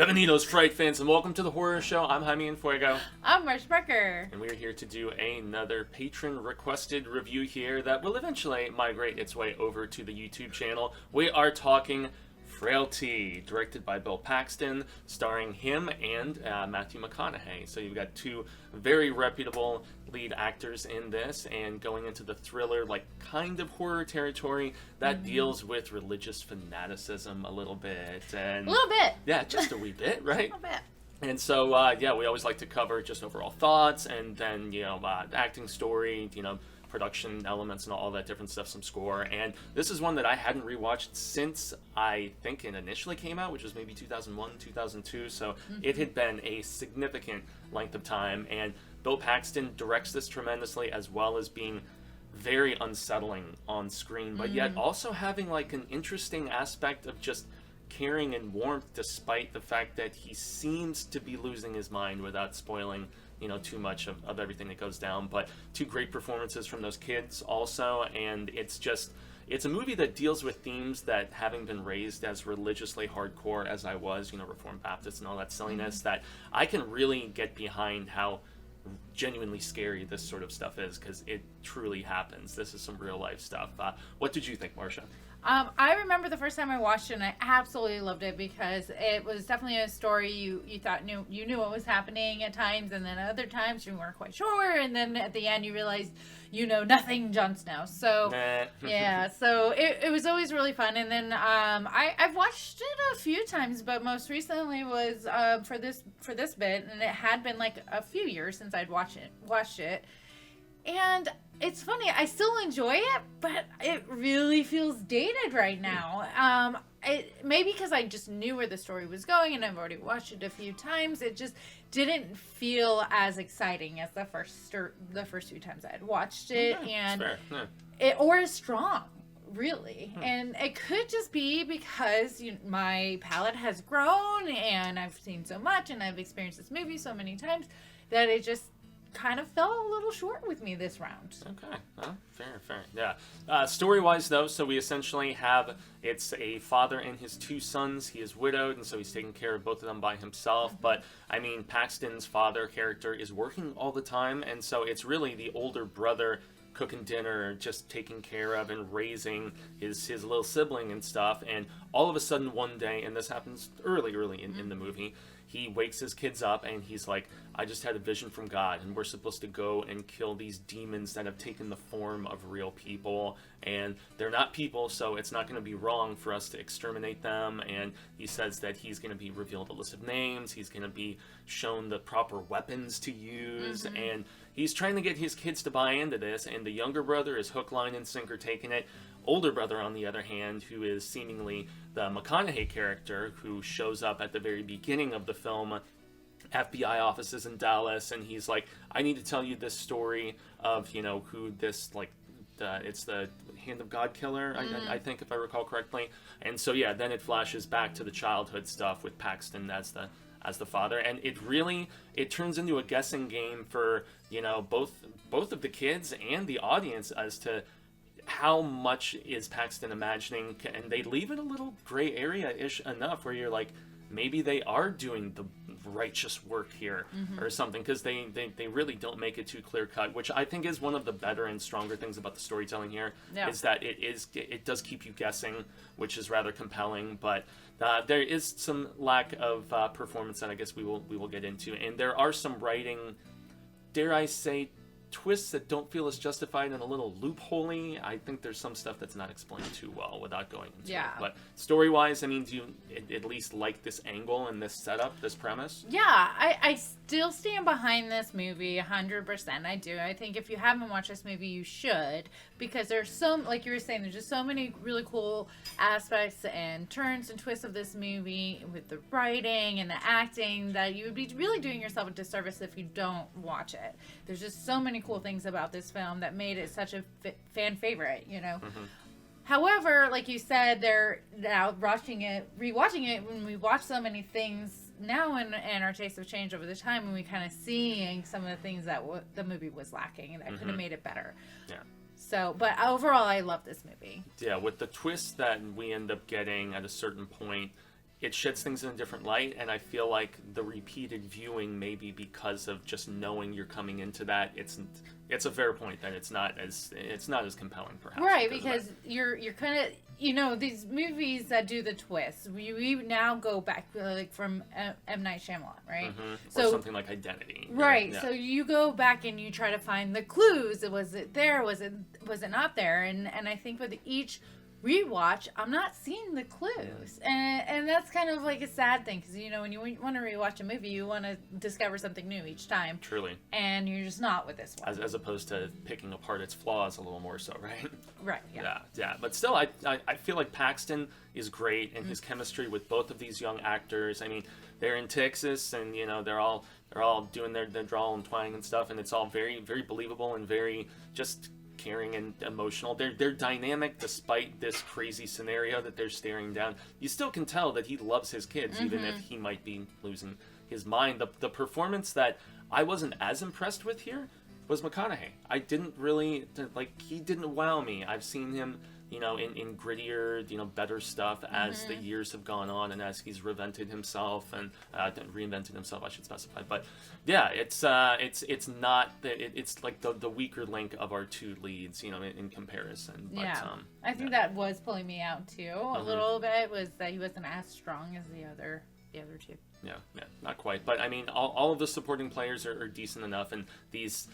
Bienvenidos, Fright fans, and welcome to the horror show. I'm Jaime Fuego. I'm Marcia Fuego. And we're here to do another patron-requested review here that will eventually migrate its way over to the YouTube channel. We are talking Frailty, directed by Bill Paxton, starring him and Matthew McConaughey. So you've got two very reputable lead actors in this, and going into the thriller, like, kind of horror territory that deals with religious fanaticism a little bit. And A little bit. Yeah, just a wee bit, right? A little bit. And so, we always like to cover just overall thoughts, and then, acting, story, production elements and all that different stuff, some score. And this is one that I hadn't rewatched since I think it initially came out, which was maybe 2001, 2002. So it had been a significant length of time. And Bill Paxton directs this tremendously, as well as being very unsettling on screen, but yet also having like an interesting aspect of just caring and warmth, despite the fact that he seems to be losing his mind, without spoiling too much of everything that goes down. But two great performances from those kids also, and it's a movie that deals with themes that, having been raised as religiously hardcore as I was, Reformed Baptist and all that silliness, that I can really get behind how genuinely scary this sort of stuff is, because it truly happens. This is some real life stuff. What did you think, Marcia? I remember the first time I watched it, and I absolutely loved it, because it was definitely a story you thought you knew what was happening at times, and then at other times you weren't quite sure, and then at the end you realized you know nothing, Jon Snow. So yeah, so it was always really fun. And then I've watched it a few times, but most recently was for this bit, and it had been like a few years since I'd watched it. And it's funny, I still enjoy it, but it really feels dated right now. Maybe because I just knew where the story was going, and I've already watched it a few times. It just didn't feel as exciting as the first few times I had watched it, and or as strong, really. And it could just be because my palate has grown, and I've seen so much, and I've experienced this movie so many times, that it just kind of fell a little short with me this round. Okay, fair. Yeah. Story-wise, though, so we essentially have, it's a father and his two sons. He is widowed, and so he's taking care of both of them by himself. But, I mean, Paxton's father character is working all the time, and so it's really the older brother cooking dinner, just taking care of and raising his little sibling and stuff. And all of a sudden one day, and this happens early in the movie, he wakes his kids up and he's like, I just had a vision from God, and we're supposed to go and kill these demons that have taken the form of real people, and they're not people, so it's not going to be wrong for us to exterminate them. And he says that he's going to be revealed a list of names, he's going to be shown the proper weapons to use, and he's trying to get his kids to buy into this, and the younger brother is hook, line, and sinker taking it. Older brother, on the other hand, who is seemingly the McConaughey character, who shows up at the very beginning of the film, FBI offices in Dallas, and he's like, I need to tell you this story of, who this, like, it's the Hand of God killer, I think, if I recall correctly. And so, yeah, then it flashes back to the childhood stuff with Paxton as the father, and it turns into a guessing game for, both of the kids and the audience as to how much is Paxton imagining, and they leave it a little gray area-ish enough where you're like, maybe they are doing the righteous work here or something, because they really don't make it too clear-cut, which I think is one of the better and stronger things about the storytelling here, is that it does keep you guessing, which is rather compelling. But there is some lack of performance that I guess we will get into, and there are some writing, dare I say, twists that don't feel as justified and a little loopholey. I think there's some stuff that's not explained too well without going into it. But story-wise, I mean, do you at least like this angle and this setup, this premise? Yeah, I still stand behind this movie 100%. I do. I think if you haven't watched this movie, you should, because there's like you were saying, there's just so many really cool aspects and turns and twists of this movie with the writing and the acting that you would be really doing yourself a disservice if you don't watch it. There's just so many cool things about this film that made it such a fan favorite, However, like you said, they're now rewatching it, when we watch so many things now, and our tastes have changed over the time, and we kind of seeing some of the things that the movie was lacking, and that could have made it better. Yeah. So, but overall, I love this movie. Yeah, with the twist that we end up getting at a certain point, it sheds things in a different light, and I feel like the repeated viewing, maybe because of just knowing you're coming into that, it's a fair point that it's not as compelling, perhaps. Right, because you're kind of, these movies that do the twists, we now go back, like, from M. Night Shyamalan, right? So, or something like Identity. Right, Yeah. so you go back and you try to find the clues. Was it there? Was it not there? And I think with each rewatch, I'm not seeing the clues, and that's kind of like a sad thing, because when you want to rewatch a movie, you want to discover something new each time. Truly. And you're just not with this one. As opposed to picking apart its flaws a little more so, right? Right. Yeah. Yeah. But still, I feel like Paxton is great, and his chemistry with both of these young actors. I mean, they're in Texas, and they're all doing their drawl and twang and stuff, and it's all very, very believable and very just caring and emotional. They're dynamic despite this crazy scenario that they're staring down. You still can tell that he loves his kids, even if he might be losing his mind. The performance that I wasn't as impressed with here was McConaughey. I didn't really, he didn't wow me. I've seen him, in grittier, better stuff as the years have gone on, and as he's reinvented himself, I should specify. But yeah, it's not, it's like the weaker link of our two leads, in comparison. But, yeah, I think that was pulling me out too a little bit, was that he wasn't as strong as the other two. Yeah, not quite. But I mean, all of the supporting players are decent enough, and these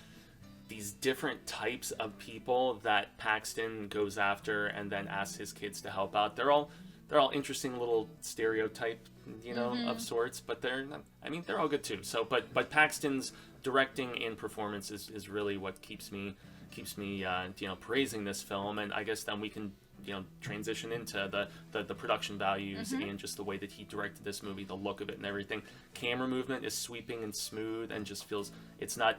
different types of people that Paxton goes after and then asks his kids to help out, they're all interesting little stereotype, of sorts, but they're all good too. So, but Paxton's directing and performance is really what keeps me praising this film, and I guess then we can transition into the production values and just the way that he directed this movie, the look of it and everything. Camera movement is sweeping and smooth and just feels, it's not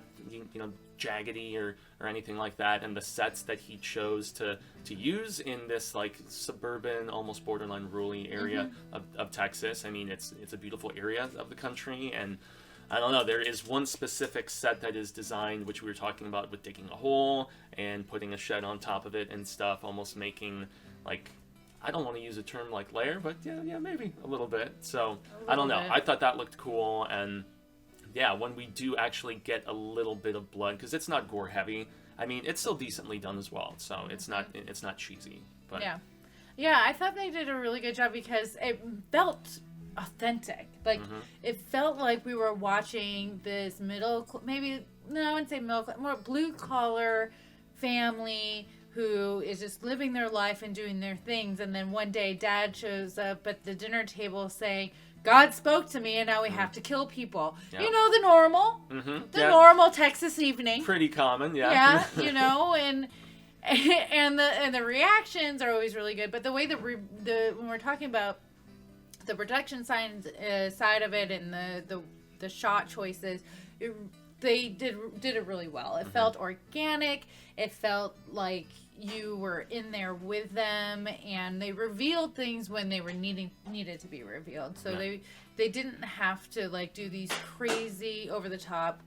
jaggedy or anything like that, and the sets that he chose to use in this like suburban, almost borderline rural area of Texas. I mean, it's a beautiful area of the country, and I don't know, there is one specific set that is designed, which we were talking about, with digging a hole and putting a shed on top of it and stuff, almost making, like, I don't want to use a term like Laird, but yeah, maybe a little bit. So, I don't know. I thought that looked cool, and yeah, when we do actually get a little bit of blood, because it's not gore heavy, I mean, it's still decently done as well, so it's not cheesy. But yeah, I thought they did a really good job, because it felt authentic. Like, it felt like we were watching this more blue collar family who is just living their life and doing their things, and then one day Dad shows up at the dinner table saying, God spoke to me, and now we have to kill people. Yeah. The normal, normal Texas evening. Pretty common, yeah. Yeah, and the reactions are always really good. But the way that when we're talking about the production side of it and the shot choices, they did it really well. It felt organic. It felt like you were in there with them, and they revealed things when they were needed to be revealed. So they didn't have to like do these crazy over the top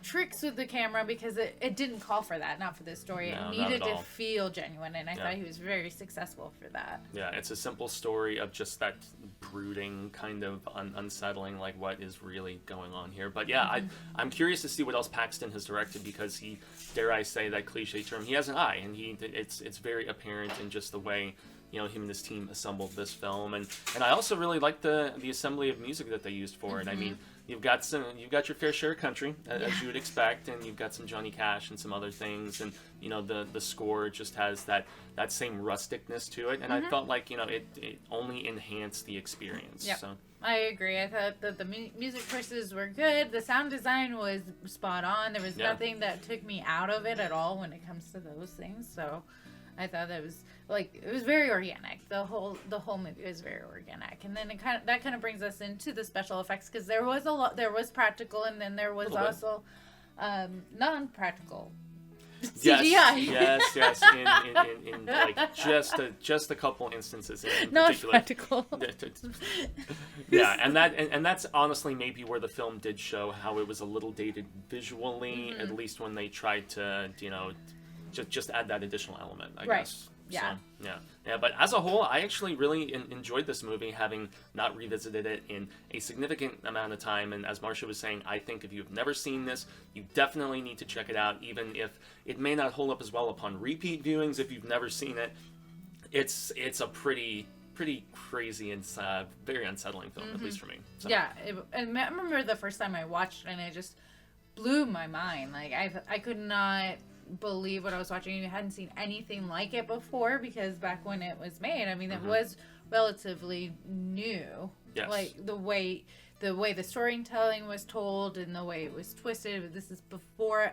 tricks with the camera, because it didn't call for that, not for this story. No, it needed to feel genuine, and I thought he was very successful for that. Yeah, it's a simple story of just that brooding kind of unsettling, like, what is really going on here. But yeah, I'm curious to see what else Paxton has directed, because he, dare I say that cliche term, he has an eye, and it's very apparent in just the way him and his team assembled this film, and I also really like the assembly of music that they used for it. I mean, you've got your fair share of country, as you would expect, and you've got some Johnny Cash and some other things, and the score just has that same rusticness to it, and I felt like it only enhanced the experience. Yep. So I agree. I thought that the music choices were good. The sound design was spot on. There was nothing that took me out of it at all when it comes to those things. So I thought that was it was very organic. The whole movie was very organic, and then that kind of brings us into the special effects, because there was a lot. There was practical, and then there was also non-practical CGI. Yes. In like just a couple instances in not particular. Practical. Yeah, and that's honestly maybe where the film did show how it was a little dated visually, at least when they tried to just add that additional element, I guess. Yeah. So, yeah. But as a whole, I actually really enjoyed this movie, having not revisited it in a significant amount of time. And as Marcia was saying, I think if you've never seen this, you definitely need to check it out, even if it may not hold up as well upon repeat viewings. If you've never seen it, it's a pretty crazy and very unsettling film, at least for me. So. Yeah, and I remember the first time I watched it, and it just blew my mind. Like, I could not believe what I was watching. I hadn't seen anything like it before, because back when it was made, I mean, it was relatively new. Yes. Like, the way the storytelling was told and the way it was twisted. This is before,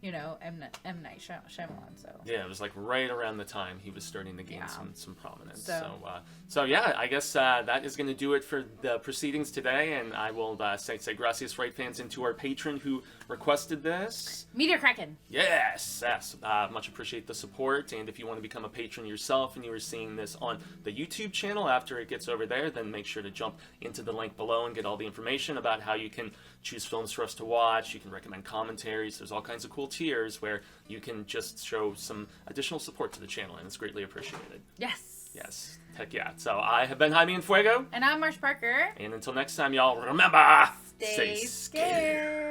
you know, M. Night Shyamalan. So yeah, it was like right around the time he was starting to gain some prominence. So yeah, I guess that is going to do it for the proceedings today, and I will say gracias, right, fans, and to our patron who requested this. Meteor Kraken. Yes, much appreciate the support, and if you want to become a patron yourself and you are seeing this on the YouTube channel after it gets over there, then make sure to jump into the link below and get all the information about how you can choose films for us to watch. You can recommend commentaries. There's all kinds of cool tiers where you can just show some additional support to the channel, and it's greatly appreciated. Yes, heck yeah. So I have been Jaime Fuego. And I'm Marcia Parker. And until next time, y'all, remember, Stay scared.